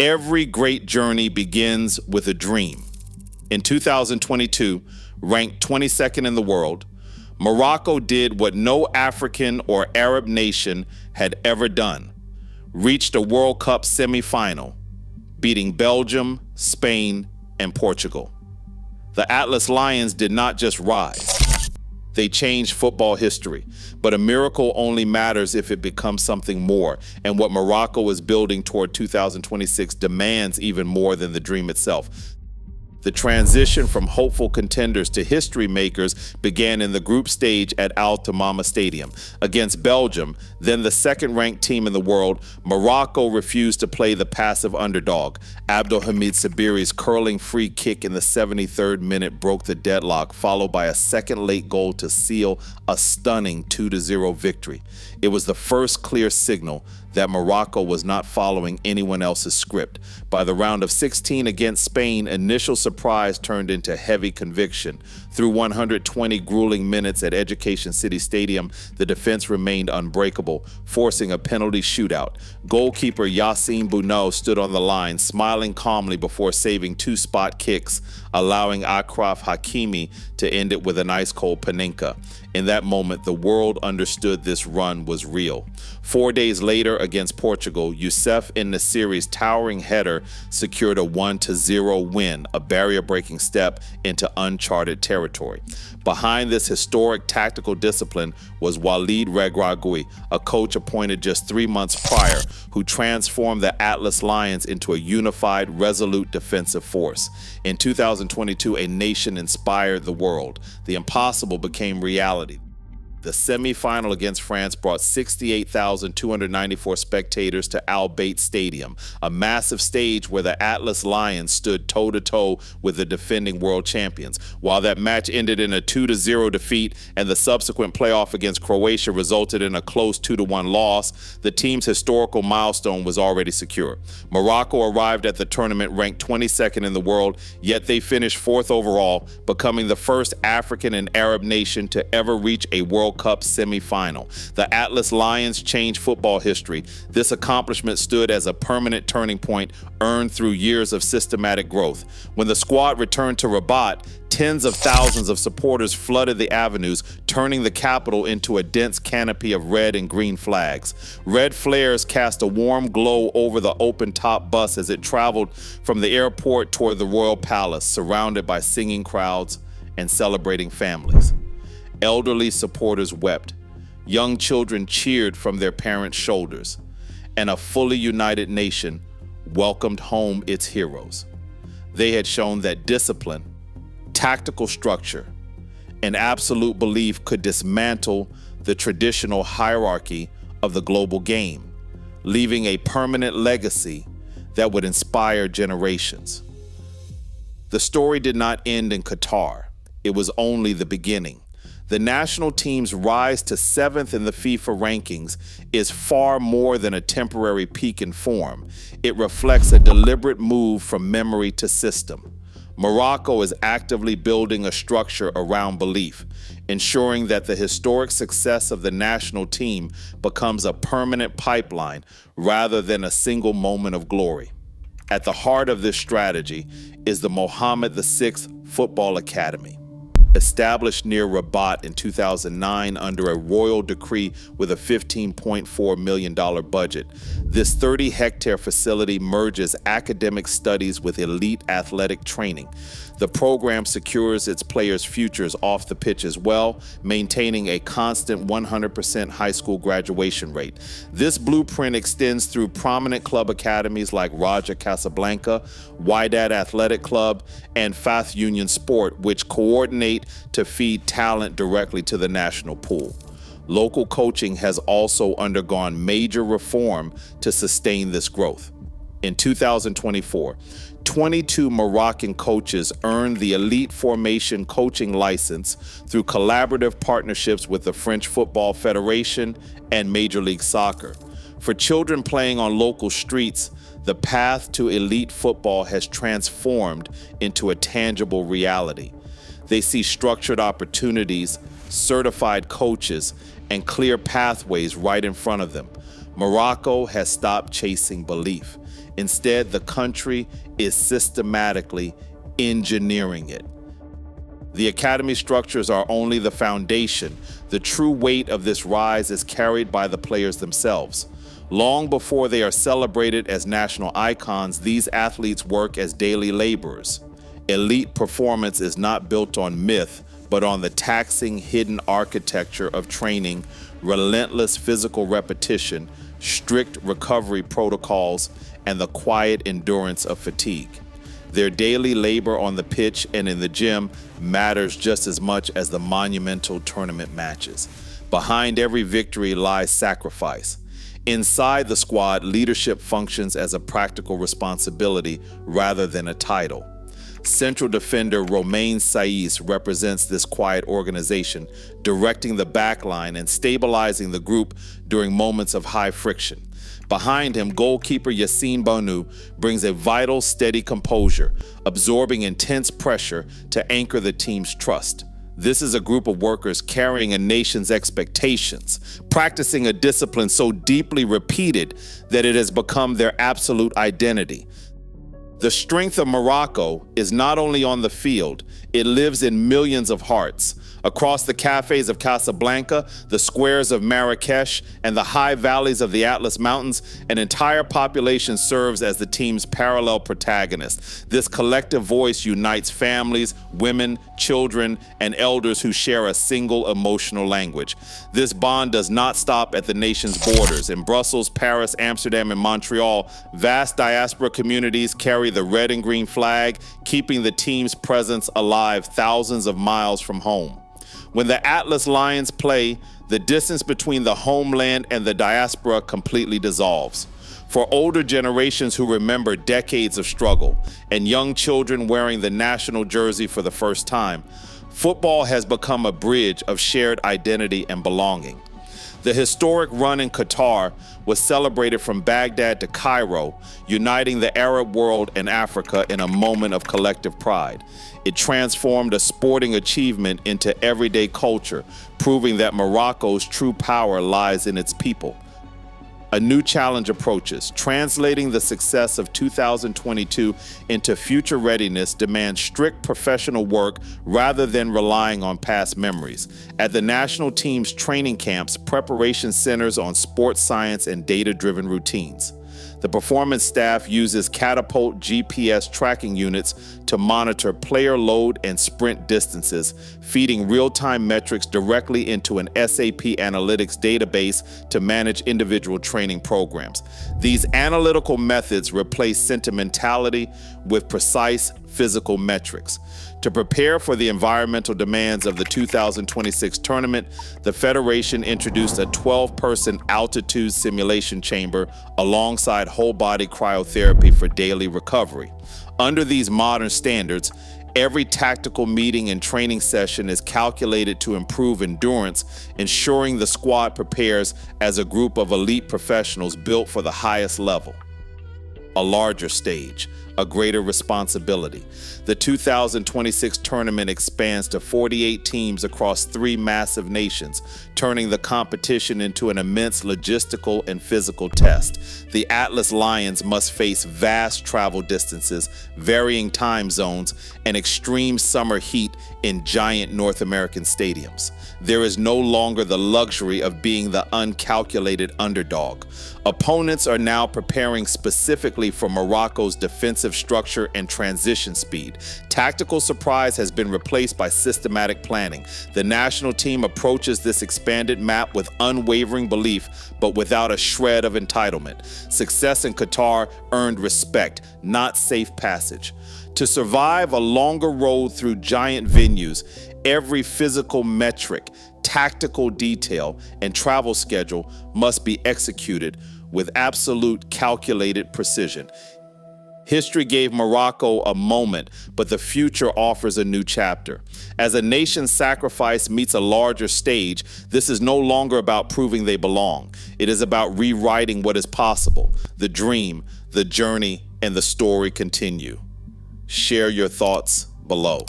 Every great journey begins with a dream. In 2022, ranked 22nd in the world, Morocco did what no African or Arab nation had ever done: reached a World Cup semifinal, beating Belgium, Spain, and Portugal. The Atlas Lions did not just rise. They changed football history, but a miracle only matters if it becomes something more, and what Morocco is building toward 2026 demands even more than the dream itself. The transition from hopeful contenders to history makers began in the group stage at Al Tamama Stadium. Against Belgium, then the second-ranked team in the world, Morocco refused to play the passive underdog. Abdelhamid Sabiri's curling free kick in the 73rd minute broke the deadlock, followed by a second late goal to seal a stunning 2-0 victory. It was the first clear signal that Morocco was not following anyone else's script. By the round of 16 against Spain, initial surprise turned into heavy conviction. Through 120 grueling minutes at Education City Stadium, the defense remained unbreakable, forcing a penalty shootout. Goalkeeper Yassine Bounou stood on the line, smiling calmly before saving two spot kicks, allowing Achraf Hakimi to end it with an ice-cold Panenka. In that moment, the world understood this run was real. 4 days later, against Portugal, Youssef En-Nesyri's towering header secured a 1-0 win, a barrier-breaking step into uncharted territory. Behind this historic tactical discipline was Walid Regragui, a coach appointed just 3 months prior, who transformed the Atlas Lions into a unified, resolute defensive force. In 2022, a nation inspired the world. The impossible became reality. The semifinal against France brought 68,294 spectators to Al Bayt Stadium, a massive stage where the Atlas Lions stood toe-to-toe with the defending world champions. While that match ended in a 2-0 defeat and the subsequent playoff against Croatia resulted in a close 2-1 loss, the team's historical milestone was already secure. Morocco arrived at the tournament ranked 22nd in the world, yet they finished 4th overall, becoming the first African and Arab nation to ever reach a World Cup semifinal. The Atlas Lions changed football history. This accomplishment stood as a permanent turning point earned through years of systematic growth. When the squad returned to Rabat, tens of thousands of supporters flooded the avenues, turning the capital into a dense canopy of red and green flags. Red flares cast a warm glow over the open-top bus as it traveled from the airport toward the Royal Palace, surrounded by singing crowds and celebrating families. Elderly supporters wept. Young children cheered from their parents' shoulders. And a fully united nation welcomed home its heroes. They had shown that discipline, tactical structure, and absolute belief could dismantle the traditional hierarchy of the global game, leaving a permanent legacy that would inspire generations. The story did not end in Qatar. It was only the beginning. The national team's rise to 7th in the FIFA rankings is far more than a temporary peak in form. It reflects a deliberate move from memory to system. Morocco is actively building a structure around belief, ensuring that the historic success of the national team becomes a permanent pipeline rather than a single moment of glory. At the heart of this strategy is the Mohammed VI Football Academy. Established near Rabat in 2009 under a royal decree with a $15.4 million budget, this 30-hectare facility merges academic studies with elite athletic training. The program secures its players' futures off the pitch as well, maintaining a constant 100% high school graduation rate. This blueprint extends through prominent club academies like Raja Casablanca, Wydad Athletic Club, and Fath Union Sport, which coordinate to feed talent directly to the national pool. Local coaching has also undergone major reform to sustain this growth. In 2024, 22 Moroccan coaches earned the Elite Formation coaching license through collaborative partnerships with the French Football Federation and Major League Soccer. For children playing on local streets, the path to elite football has transformed into a tangible reality. They see structured opportunities, certified coaches, and clear pathways right in front of them. Morocco has stopped chasing belief. Instead, the country is systematically engineering it. The academy structures are only the foundation. The true weight of this rise is carried by the players themselves. Long before they are celebrated as national icons, these athletes work as daily laborers. Elite performance is not built on myth, but on the taxing, hidden architecture of training, relentless physical repetition, strict recovery protocols, and the quiet endurance of fatigue. Their daily labor on the pitch and in the gym matters just as much as the monumental tournament matches. Behind every victory lies sacrifice. Inside the squad, leadership functions as a practical responsibility rather than a title. Central defender Romain Saiz represents this quiet organization, directing the backline and stabilizing the group during moments of high friction. Behind him, goalkeeper Yassine Bounou brings a vital, steady composure, absorbing intense pressure to anchor the team's trust. This is a group of workers carrying a nation's expectations, practicing a discipline so deeply repeated that it has become their absolute identity. The strength of Morocco is not only on the field, it lives in millions of hearts. Across the cafes of Casablanca, the squares of Marrakesh, and the high valleys of the Atlas Mountains, an entire population serves as the team's parallel protagonist. This collective voice unites families, women, children, and elders who share a single emotional language. This bond does not stop at the nation's borders. In Brussels, Paris, Amsterdam, and Montreal, vast diaspora communities carry the red and green flag, keeping the team's presence alive thousands of miles from home. When the Atlas Lions play, the distance between the homeland and the diaspora completely dissolves. For older generations who remember decades of struggle and young children wearing the national jersey for the first time, football has become a bridge of shared identity and belonging. The historic run in Qatar was celebrated from Baghdad to Cairo, uniting the Arab world and Africa in a moment of collective pride. It transformed a sporting achievement into everyday culture, proving that Morocco's true power lies in its people. A new challenge approaches. Translating the success of 2022 into future readiness demands strict professional work rather than relying on past memories. At the national team's training camps, preparation centers on sports science and data-driven routines. The performance staff uses Catapult GPS tracking units to monitor player load and sprint distances, feeding real-time metrics directly into an SAP Analytics database to manage individual training programs. These analytical methods replace sentimentality with precise physical metrics. To prepare for the environmental demands of the 2026 tournament, the Federation introduced a 12-person altitude simulation chamber alongside whole-body cryotherapy for daily recovery. Under these modern standards, every tactical meeting and training session is calculated to improve endurance, ensuring the squad prepares as a group of elite professionals built for the highest level. A larger stage, a greater responsibility. The 2026 tournament expands to 48 teams across 3 massive nations, turning the competition into an immense logistical and physical test. The Atlas Lions must face vast travel distances, varying time zones, and extreme summer heat in giant North American stadiums. There is no longer the luxury of being the uncalculated underdog. Opponents are now preparing specifically for Morocco's defensive structure and transition speed. Tactical surprise has been replaced by systematic planning. The national team approaches this expanded map with unwavering belief, but without a shred of entitlement. Success in Qatar earned respect, not safe passage. To survive a longer road through giant venues, every physical metric, tactical detail, and travel schedule must be executed with absolute calculated precision. History gave Morocco a moment, but the future offers a new chapter. As a nation's sacrifice meets a larger stage, this is no longer about proving they belong. It is about rewriting what is possible. The dream, the journey, and the story continue. Share your thoughts below.